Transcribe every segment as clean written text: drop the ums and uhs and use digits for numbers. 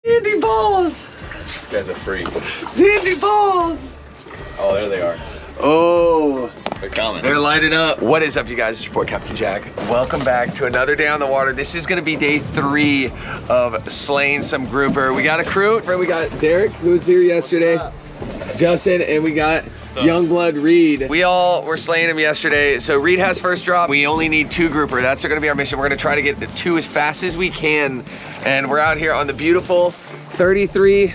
Sandy balls! These guys are free. Sandy balls! Oh, there they are. Oh, They're coming. they're lighting up. What is up, you guys? It's your boy, Captain Jack. Welcome back to another day on the water. This is gonna be day 3 of slaying some grouper. We got a crew. We got Derek, who was here yesterday, Justin, and we got Youngblood Reed. We all were slaying him yesterday. So Reed has first drop. We only need 2 grouper. That's gonna be our mission. We're gonna try to get the 2 as fast as we can. And we're out here on the beautiful 33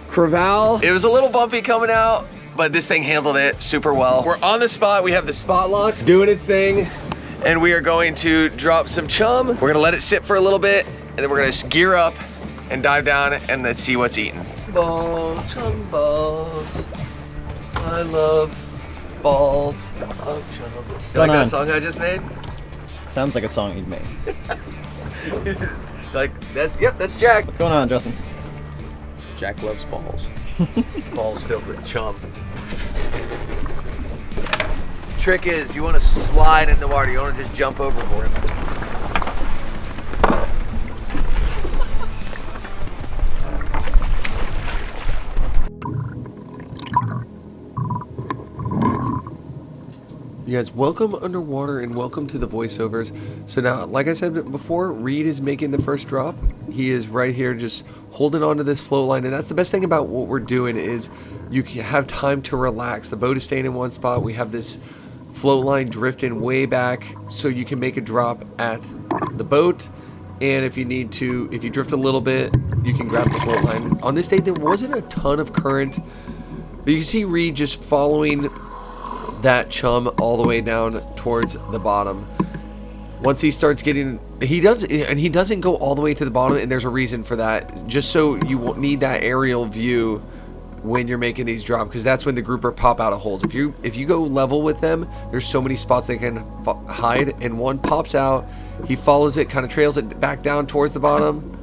Creval. It was a little bumpy coming out, but this thing handled it super well. We're on the spot. We have the spot lock doing its thing, and we are going to drop some chum. We're gonna let it sit for a little bit, and then we're gonna gear up and dive down and let's see what's eating. Ball, chum balls. I love balls of chum. You like that song I just made? Sounds like a song you'd make. Like that? Yep, that's Jack. What's going on, Justin? Jack loves balls. Balls filled with chum. Trick is, you want to slide in the water. You want to just jump overboard. You guys, welcome underwater and welcome to the voiceovers. So now, like I said before, Reed is making the first drop. He is right here just holding on to this float line, and that's the best thing about what we're doing is you can have time to relax. The boat is staying in one spot. We have this float line drifting way back so you can make a drop at the boat, and if you need to, if you drift a little bit, you can grab the float line. On this day, there wasn't a ton of current, but you can see Reed just following that chum all the way down towards the bottom. Once he starts getting, he doesn't go all the way to the bottom, and there's a reason for that. Just so you won't need that aerial view when you're making these drops, because that's when the grouper pop out of holes. If you go level with them, there's so many spots they can hide, and one pops out, he follows it, kind of trails it back down towards the bottom,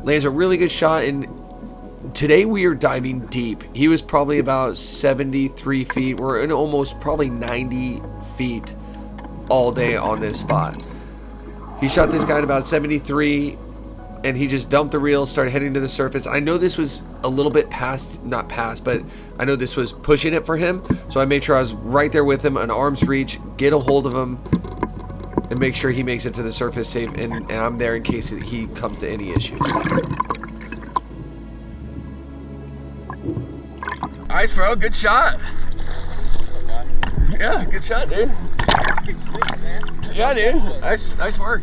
lands a really good shot. And today we are diving deep. He was probably about 73 feet. We're in almost probably 90 feet all day on this spot. He shot this guy at about 73, and he just dumped the reel, started heading to the surface. I know this was a little bit not past, but I know this was pushing it for him. So I made sure I was right there with him, an arm's reach, get a hold of him, and make sure he makes it to the surface safe. And I'm there in case he comes to any issues. Nice, bro. Good shot. Yeah, good shot, dude. Yeah, dude. Nice work.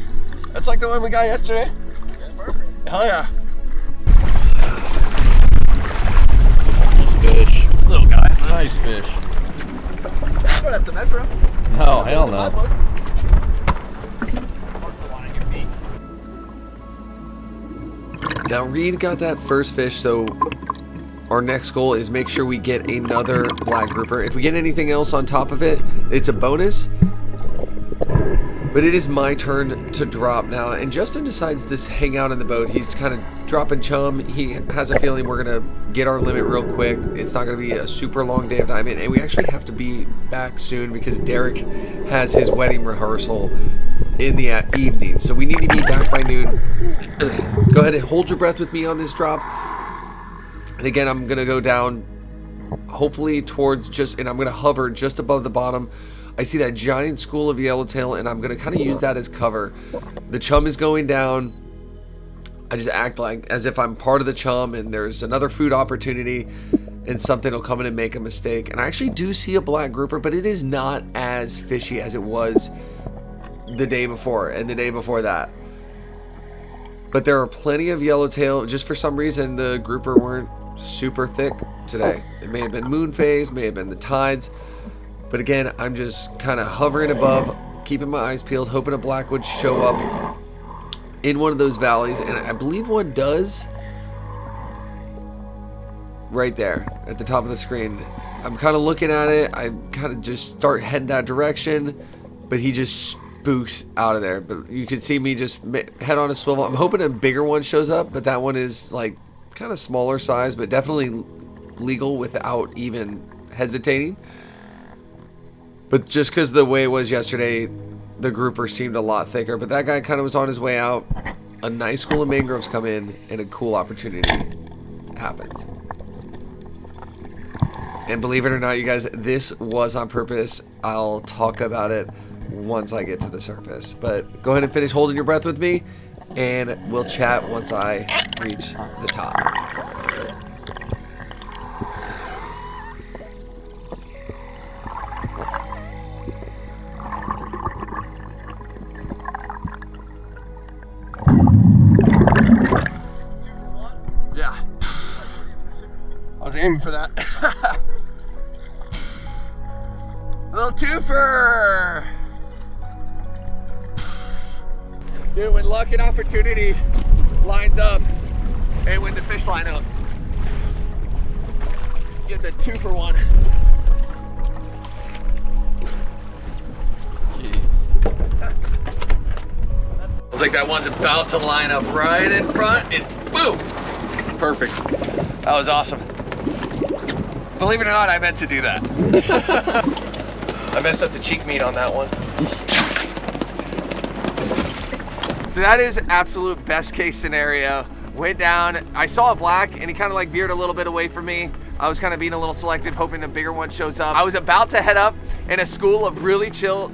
That's like the one we got yesterday. Hell yeah. Nice fish. Little guy. Nice fish. You don't have to net, bro. No, hell no. Now Reed got that first fish, so our next goal is make sure we get another black grouper. If we get anything else on top of it, it's a bonus. But it is my turn to drop now, and Justin decides to hang out in the boat. He's kind of dropping chum. He has a feeling we're gonna get our limit real quick. It's not gonna be a super long day of diving, and we actually have to be back soon because Derek has his wedding rehearsal in the evening. So we need to be back by noon. Go ahead and hold your breath with me on this drop. And again, I'm gonna go down hopefully towards and I'm gonna hover just above the bottom. I see that giant school of yellowtail, and I'm gonna kind of use that as cover. The chum is going down. I just act like as if I'm part of the chum, and there's another food opportunity, and something will come in and make a mistake. And I actually do see a black grouper, but it is not as fishy as it was the day before and the day before that. But there are plenty of yellowtail. Just for some reason, the grouper weren't super thick today. It may have been moon phase, may have been the tides. But again, I'm just kind of hovering above, keeping my eyes peeled, hoping a black would show up in one of those valleys. And I believe one does right there at the top of the screen. I'm kind of looking at it. I kind of just start heading that direction, but he just spooks out of there. But you can see me just head on a swivel. I'm hoping a bigger one shows up, but that one is like kind of smaller size, but definitely legal without even hesitating. But just because the way it was yesterday, the grouper seemed a lot thicker. But that guy kind of was on his way out. a nice school of mangroves come in and a cool opportunity happens. And believe it or not, you guys, this was on purpose. I'll talk about it once I get to the surface. But go ahead and finish holding your breath with me, and we'll chat once I reach the top. Yeah. I was aiming for that. Little twofer! Dude, when luck and opportunity lines up, and when the fish line up, get the 2-for-1. I was like, that one's about to line up right in front, and boom! Perfect. That was awesome. Believe it or not, I meant to do that. I messed up the cheek meat on that one. So that is absolute best case scenario. Went down, I saw a black and he kind of like veered a little bit away from me. I was kind of being a little selective, hoping a bigger one shows up. I was about to head up and a school of really chill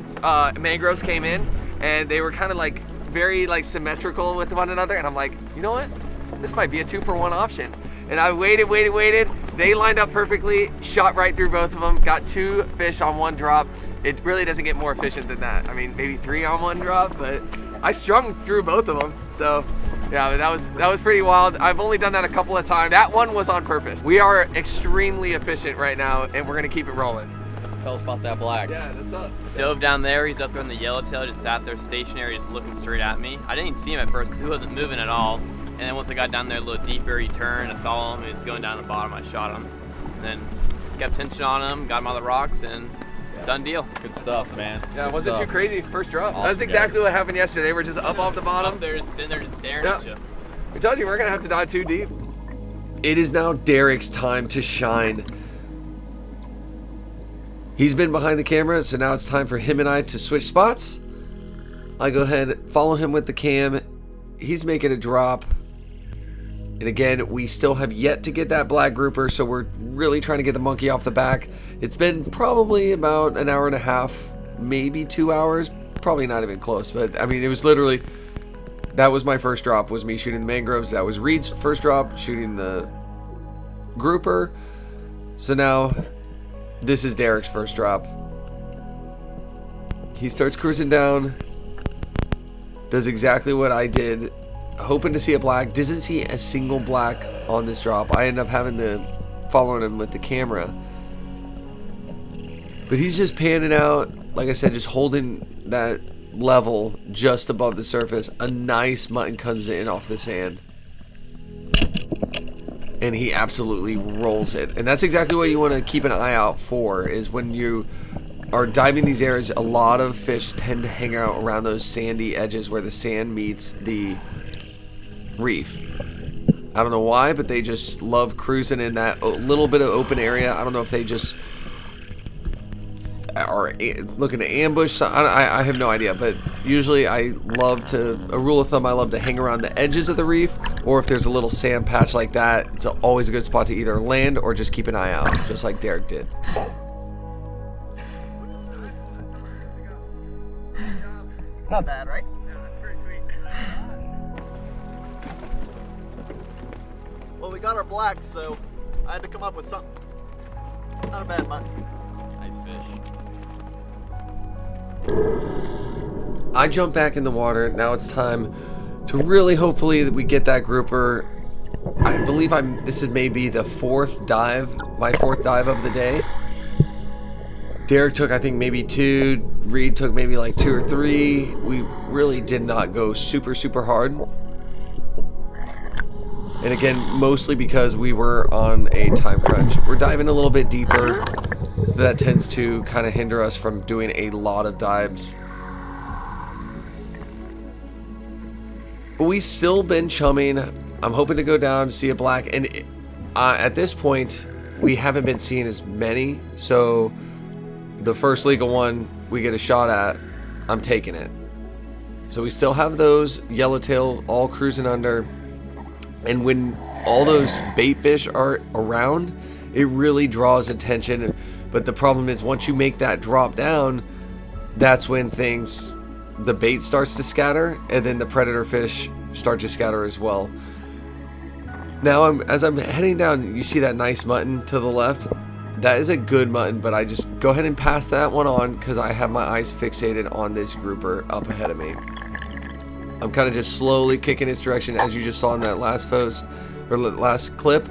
mangroves came in, and they were kind of like very like symmetrical with one another. And I'm like, you know what? This might be a 2-for-1 option. And I waited. They lined up perfectly, shot right through both of them, got 2 fish on 1 drop. It really doesn't get more efficient than that. I mean, maybe 3 on 1 drop, but I strung through both of them. So yeah, that was pretty wild. I've only done that a couple of times. That one was on purpose. We are extremely efficient right now, and we're gonna keep it rolling. Tell us about that black. Yeah, that's up. Dove down there, he's up there in the yellowtail, just sat there stationary, just looking straight at me. I didn't even see him at first because he wasn't moving at all. And then once I got down there a little deeper, he turned, I saw him, he was going down the bottom, I shot him. And then kept tension on him, got him out of the rocks, and done deal. Good stuff, man. Yeah, it wasn't too crazy first drop. Awesome, That's exactly what happened yesterday. They were just up off the bottom. Up there, just sitting there, just staring at you. We told you we're gonna have to dive too deep. It is now Derek's time to shine. He's been behind the camera, so now it's time for him and I to switch spots. I go ahead, follow him with the cam. He's making a drop. And again, we still have yet to get that black grouper, so we're really trying to get the monkey off the back. It's been probably about an hour and a half, maybe 2 hours. Probably not even close, but I mean, it was literally, that was my first drop, was me shooting the mangroves. That was Reed's first drop, shooting the grouper. So now, this is Derek's first drop. He starts cruising down, does exactly what I did, hoping to see a black. Doesn't see a single black on this drop. I end up having to following him with the camera, but he's just panning out, like I said, just holding that level just above the surface. A nice mutton comes in off the sand, and he absolutely rolls it. And that's exactly what you want to keep an eye out for, is when you are diving these areas, a lot of fish tend to hang out around those sandy edges where the sand meets the reef. I don't know why, but they just love cruising in that little bit of open area. I don't know if they just are looking to ambush. I have no idea, but usually I love to, a rule of thumb, I love to hang around the edges of the reef, or if there's a little sand patch like that, it's always a good spot to either land or just keep an eye out, just like Derek did. Not bad, right? Yeah, that's pretty sweet. Well, we got our black, so I had to come up with something. Not a bad mutt. Nice fish. I jump back in the water. Now it's time to really, hopefully, that we get that grouper. I believe this is maybe the fourth dive, my fourth dive of the day. Derek took, I think, maybe 2. Reed took maybe like 2 or 3. We really did not go super, super hard. And again, mostly because we were on a time crunch. We're diving a little bit deeper, so that tends to kind of hinder us from doing a lot of dives. But we've still been chumming. I'm hoping to go down to see a black. And at this point, we haven't been seeing as many. So the first legal one we get a shot at, I'm taking it. So we still have those yellowtail all cruising under. And when all those bait fish are around, it really draws attention. But the problem is once you make that drop down, that's when the bait starts to scatter, and then the predator fish start to scatter as well. Now, as I'm heading down, you see that nice mutton to the left? That is a good mutton, but I just go ahead and pass that one on because I have my eyes fixated on this grouper up ahead of me. I'm kind of just slowly kicking its direction, as you just saw in that last post, or last clip.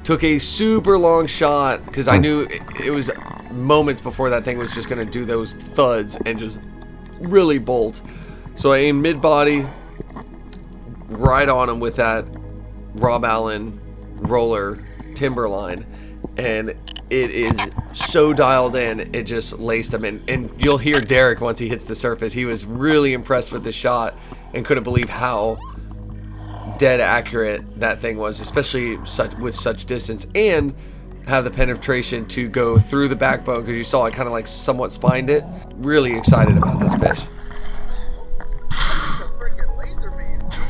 Took a super long shot because I knew it was moments before that thing was just going to do those thuds and just really bolt. So I aimed mid-body right on him with that Rob Allen roller timberline, and it is so dialed in, it just laced him. And you'll hear Derek once he hits the surface. He was really impressed with the shot and couldn't believe how dead accurate that thing was, especially with such distance, and have the penetration to go through the backbone, because you saw it kind of like somewhat spined it. Really excited about this fish.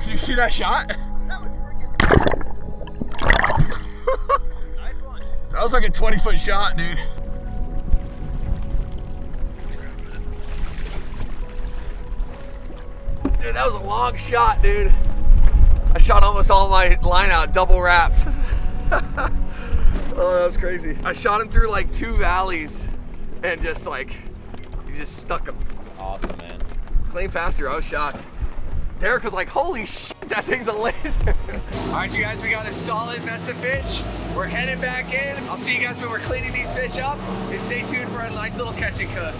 Did you see that shot? That was like a 20-foot shot, dude. Dude, that was a long shot, dude. I shot almost all my line out double wraps. Oh, that was crazy. I shot him through like 2 valleys and just like, you just stuck him. Awesome, man. Clean pass through, I was shocked. Derek was like, holy shit, that thing's a laser. All right, you guys, we got a solid mess of fish. We're headed back in. I'll see you guys when we're cleaning these fish up, and stay tuned for a nice little catch and cook.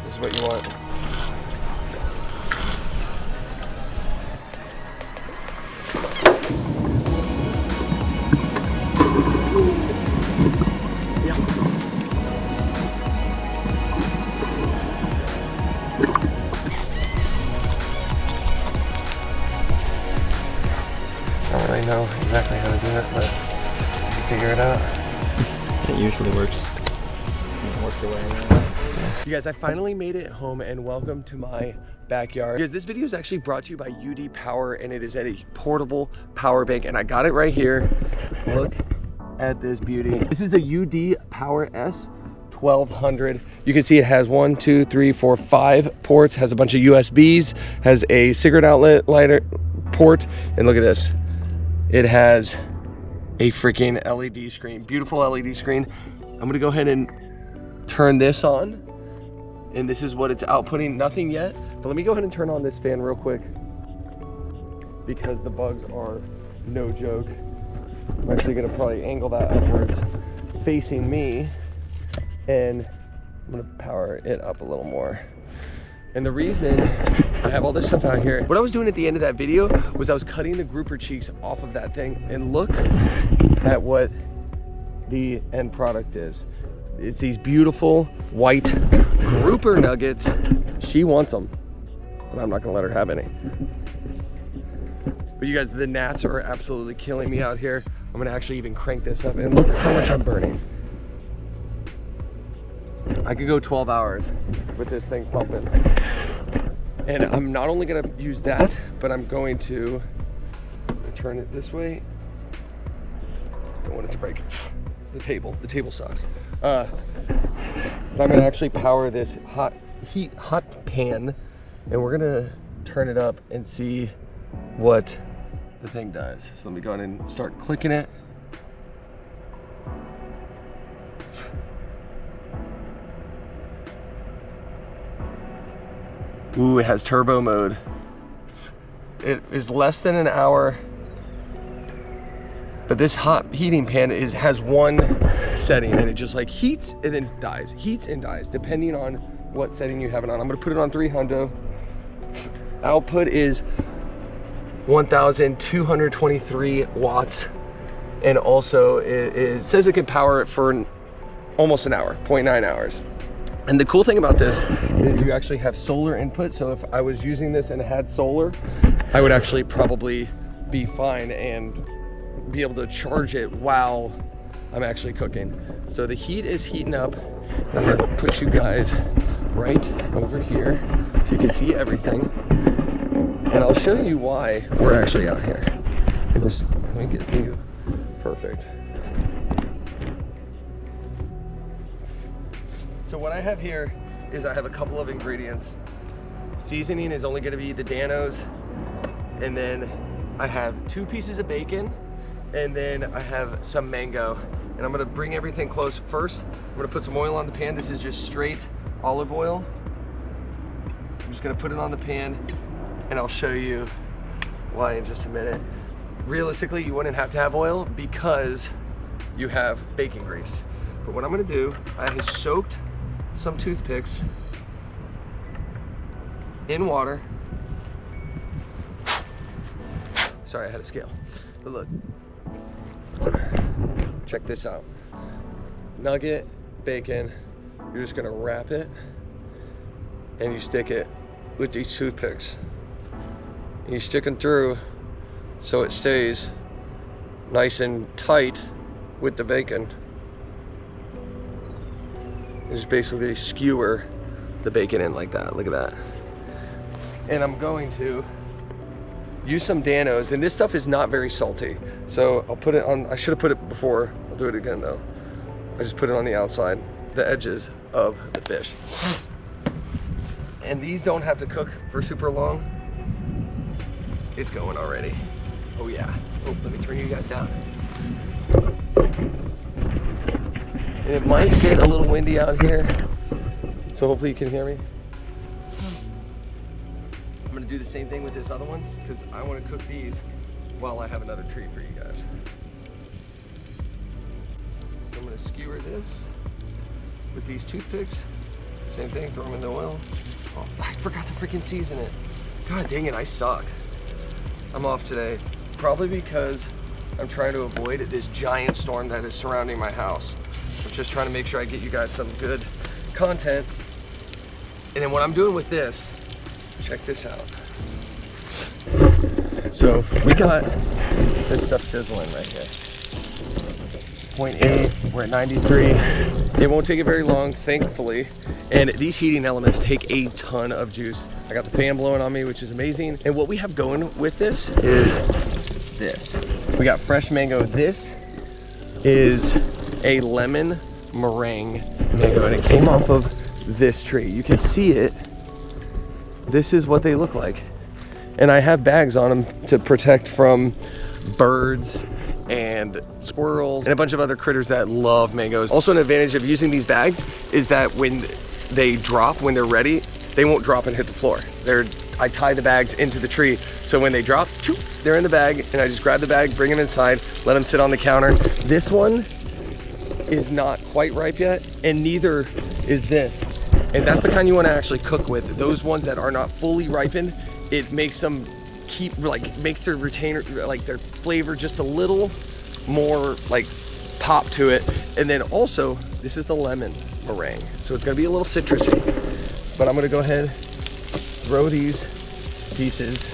This is what you want. I don't really know exactly how to do it, but you can figure it out. It usually works. Work your way around. You guys, I finally made it home, and welcome to my backyard. Because this video is actually brought to you by UDPOWER, and it is a portable power bank, and I got it right here. Look at this beauty. This is the UDPOWER S1200. You can see it has 1, 2, 3, 4, 5 ports, has a bunch of USBs, has a cigarette outlet lighter port, and look at this. It has a freaking LED screen, beautiful LED screen. I'm gonna go ahead and turn this on, and this is what it's outputting. Nothing yet, but let me go ahead and turn on this fan real quick because the bugs are no joke. I'm actually gonna probably angle that upwards facing me, and I'm gonna power it up a little more. And the reason I have all this stuff out here, what I was doing at the end of that video was I was cutting the grouper cheeks off of that thing, and look at what the end product is. It's these beautiful white grouper nuggets. She wants them, but I'm not gonna let her have any. But you guys, the gnats are absolutely killing me out here. I'm gonna actually even crank this up, and look how much I'm burning. I could go 12 hours with this thing pumping. And I'm not only gonna use that, but I'm going to turn it this way. Don't want it to break. The table sucks. But I'm gonna actually power this hot pan, and we're gonna turn it up and see what the thing does. So let me go ahead and start clicking it. Ooh, it has turbo mode. it is less than an hour. But this hot heating pan has one setting, and it just like heats and then dies, heats and dies, depending on what setting you have it on. I'm gonna put it on 300. Output is 1,223 watts, and also it says it can power it for almost an hour, 0.9 hours. And the cool thing about this is you actually have solar input, so if I was using this and it had solar, I would actually probably be fine and be able to charge it while I'm actually cooking. So the heat is heating up. I'm gonna put you guys right over here so you can see everything. And I'll show you why we're actually out here. Let me get you perfect. So what I have here is I have a couple of ingredients. Seasoning is only gonna be the Danos, and then I have 2 pieces of bacon, and then I have some mango. And I'm gonna bring everything close first. I'm gonna put some oil on the pan. This is just straight olive oil. I'm just gonna put it on the pan, and I'll show you why in just a minute. Realistically, you wouldn't have to have oil because you have bacon grease. But what I'm gonna do, I have soaked some toothpicks in water. Sorry, I had a scale. But look, check this out. Nugget, bacon, you're just gonna wrap it and you stick it with these toothpicks. And you stick them through so it stays nice and tight with the bacon. You just basically skewer the bacon in like that, look at that. And I'm going to use some Danos, and this stuff is not very salty. So I'll put it on, I should have put it before, I'll do it again though. I just put it on the outside, the edges of the fish. And these don't have to cook for super long. It's going already. Oh yeah. Oh, let me turn you guys down. And it might get a little windy out here, so hopefully you can hear me. I'm gonna do the same thing with this other ones because I want to cook these while I have another treat for you guys. So I'm gonna skewer this with these toothpicks. Same thing, throw them in the oil. Oh, I forgot to freaking season it. God dang it, I suck. I'm off today, probably because I'm trying to avoid this giant storm that is surrounding my house. I'm just trying to make sure I get you guys some good content. And then what I'm doing with this, check this out. So we got this stuff sizzling right here. 0.8, we're at 93. It won't take it very long, thankfully. And these heating elements take a ton of juice. I got the fan blowing on me, which is amazing. And what we have going with this is this. We got fresh mango. This is a lemon meringue mango, and it came off of this tree. You can see it. This is what they look like. And I have bags on them to protect from birds and squirrels and a bunch of other critters that love mangoes. Also, an advantage of using these bags is that when they drop, when they're ready, they won't drop and hit the floor. I tie the bags into the tree, so when they drop, they're in the bag, and I just grab the bag, bring them inside, let them sit on the counter. This one is not quite ripe yet, and neither is this. And that's the kind you want to actually cook with. Those ones that are not fully ripened, it makes them makes their retainer, like their flavor just a little more like pop to it. And then also, this is the lemon meringue, so it's gonna be a little citrusy. But I'm gonna go ahead, throw these pieces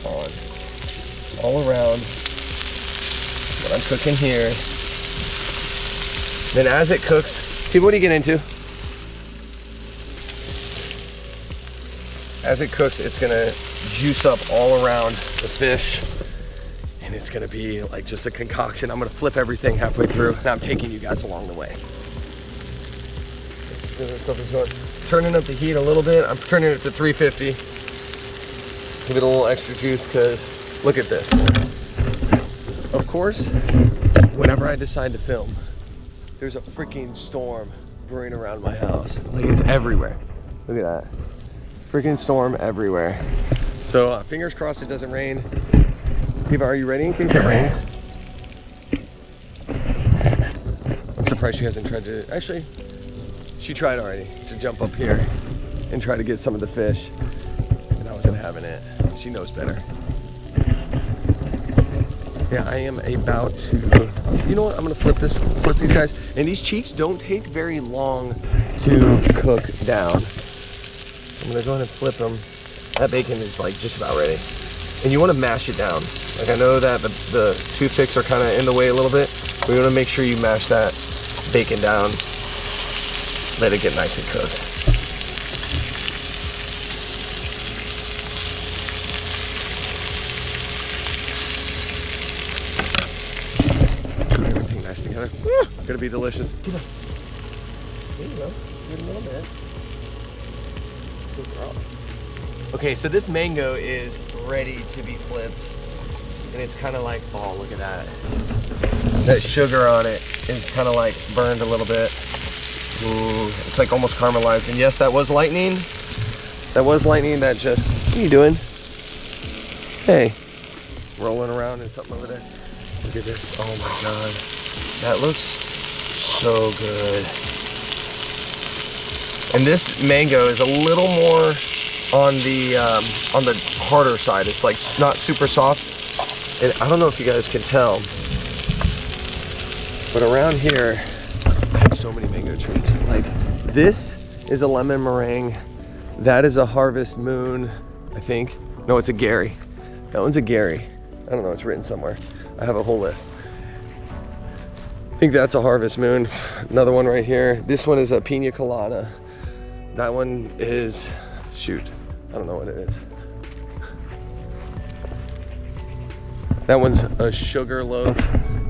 on all around what I'm cooking here. Then as it cooks, see, what do you get into? As it cooks, it's gonna juice up all around the fish, and it's gonna be like just a concoction. I'm gonna flip everything halfway through. Now I'm taking you guys along the way. Turning up the heat a little bit. I'm turning it to 350. Give it a little extra juice, because look at this. Of course, whenever I decide to film, there's a freaking storm brewing around my house. Like, it's everywhere. Look at that. Freaking storm everywhere. So fingers crossed it doesn't rain. Eva, are you ready in case it rains? I'm surprised she hasn't tried to, actually, she tried already to jump up here and try to get some of the fish. And I wasn't having it. She knows better. Yeah, I am about to, you know what, I'm gonna flip these guys. And these cheeks don't take very long to cook down. So I'm gonna go ahead and flip them. That bacon is like just about ready. And you wanna mash it down. Like I know that the toothpicks are kind of in the way a little bit, but you wanna make sure you mash that bacon down. Let it get nice and cooked. Everything nice together. Gonna be delicious. There you go. Good a little bit. Good girl. Okay, so this mango is ready to be flipped. And it's kind of like, oh, look at that. That sugar on it is kind of like burned a little bit. Ooh, it's like almost caramelized. And yes, that was lightning. That was lightning that just, what are you doing? Hey, rolling around in something over there. Look at this, oh my God. That looks so good. And this mango is a little more on the harder side. It's like not super soft. And I don't know if you guys can tell, but around here, I have so many mango trees. Like this is a lemon meringue. That is a harvest moon, I think. No, it's a Gary. That one's a Gary. I don't know, it's written somewhere. I have a whole list. I think that's a harvest moon. Another one right here. This one is a pina colada. That one is, shoot, I don't know what it is. That one's a sugar loaf.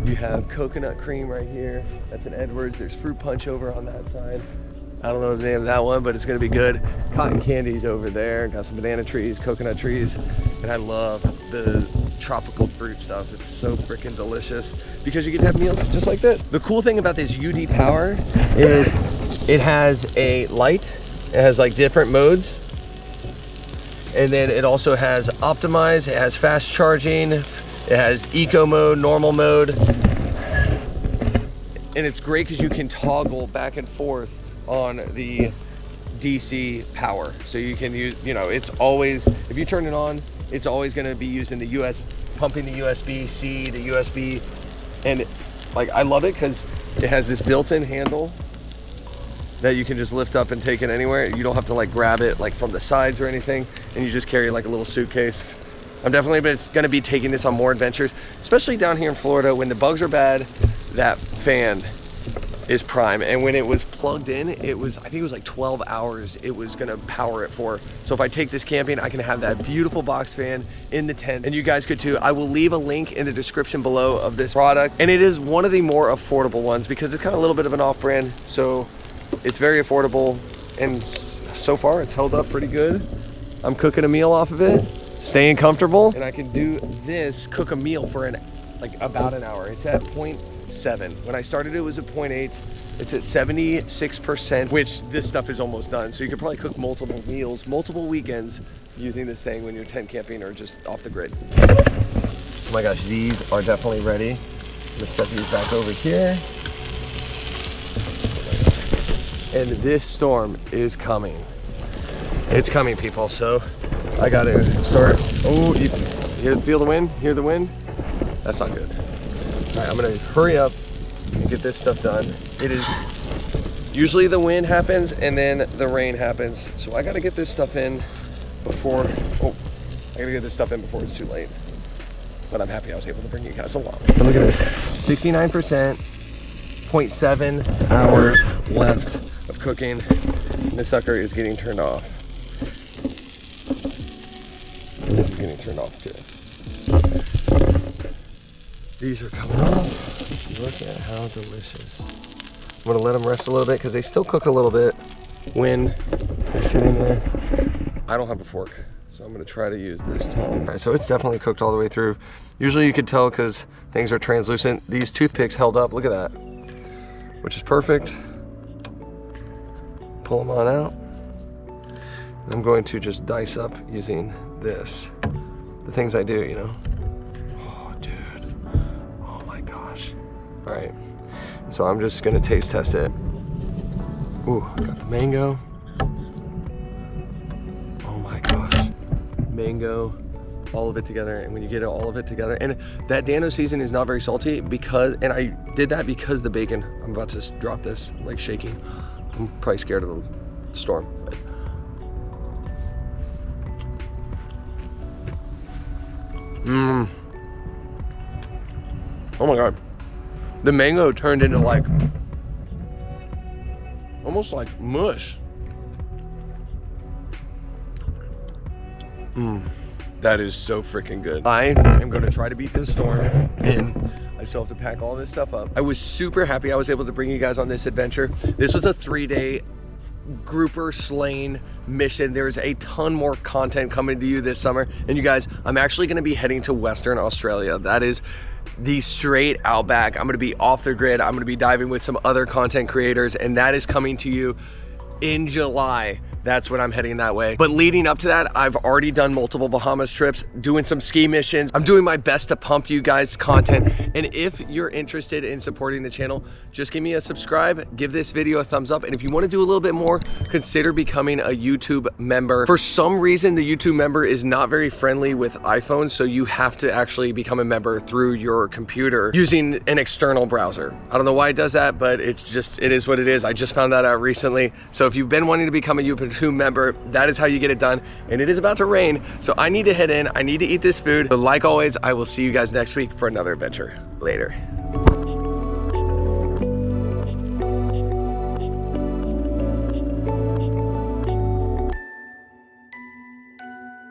You have coconut cream right here. That's an Edwards. There's fruit punch over on that side. I don't know the name of that one, but it's gonna be good. Cotton candy's over there. Got some banana trees, coconut trees. And I love the tropical fruit stuff. It's so freaking delicious because you get to have meals just like this. The cool thing about this UDPOWER is it has a light. It has like different modes. And then it also has optimize, it has fast charging, it has eco mode, normal mode. And it's great because you can toggle back and forth on the DC power. So you can use, you know, it's always, if you turn it on, it's always gonna be using the pumping the USB-C, the USB. And like, I love it because it has this built-in handle that you can just lift up and take it anywhere. You don't have to like grab it like from the sides or anything, and you just carry like a little suitcase. I'm definitely gonna be taking this on more adventures, especially down here in Florida when the bugs are bad. That fan is prime, and when it was plugged in, it was, I think it was like 12 hours it was gonna power it for. So if I take this camping, I can have that beautiful box fan in the tent, and you guys could too. I will leave a link in the description below of this product, and it is one of the more affordable ones because it's kind of a little bit of an off-brand, so it's very affordable, and so far it's held up pretty good. I'm cooking a meal off of it, staying comfortable, and I can do this, cook a meal for like about an hour. It's at 0.7. When I started it was at 0.8. It's at 76%, which this stuff is almost done. So you can probably cook multiple meals, multiple weekends using this thing when you're tent camping or just off the grid. Oh my gosh, these are definitely ready. I'm gonna set these back over here. And this storm is coming. It's coming, people, so I gotta start. Oh, you feel the wind? Hear the wind? That's not good. All right, I'm gonna hurry up and get this stuff done. It is, usually the wind happens and then the rain happens. So I gotta get this stuff in before, I gotta get this stuff in before it's too late. But I'm happy I was able to bring you guys along. But look at this, 69%, 0.7 hours left of cooking. This sucker is getting turned off. And this is getting turned off too. These are coming off. Look at how delicious. I'm gonna let them rest a little bit because they still cook a little bit when they're sitting there. I don't have a fork, so I'm gonna try to use this tongue. All right, so it's definitely cooked all the way through. Usually you could tell because things are translucent. These toothpicks held up, look at that, which is perfect. Pull them on out. I'm going to just dice up using this. The things I do, you know. Oh, dude. Oh my gosh. All right. So I'm just gonna taste test it. Ooh, got the mango. Oh my gosh. Mango, all of it together. And when you get all of it together, and that Dano season is not very salty because, and I did that because the bacon. I'm about to drop this, like shaking. I'm probably scared of the storm. But. Oh my God. The mango turned into like, almost like mush. That is so freaking good. I am gonna try to beat this storm, and I still have to pack all this stuff up. I was super happy I was able to bring you guys on this adventure. This was a 3-day grouper slaying mission. There's a ton more content coming to you this summer. And you guys, I'm actually gonna be heading to Western Australia. That is the straight outback. I'm gonna be off the grid. I'm gonna be diving with some other content creators, and that is coming to you in July. That's when I'm heading that way. But leading up to that, I've already done multiple Bahamas trips, doing some ski missions. I'm doing my best to pump you guys content. And if you're interested in supporting the channel, just give me a subscribe, give this video a thumbs up. And if you want to do a little bit more, consider becoming a YouTube member. For some reason, the YouTube member is not very friendly with iPhones, so you have to actually become a member through your computer using an external browser. I don't know why it does that, but it's just, it is what it is. I just found that out recently. So if you've been wanting to become a YouTube member, that is how you get it done. And it is about to rain, so I need to head in. I need to eat this food. But like always, I will see you guys next week for another adventure. Later.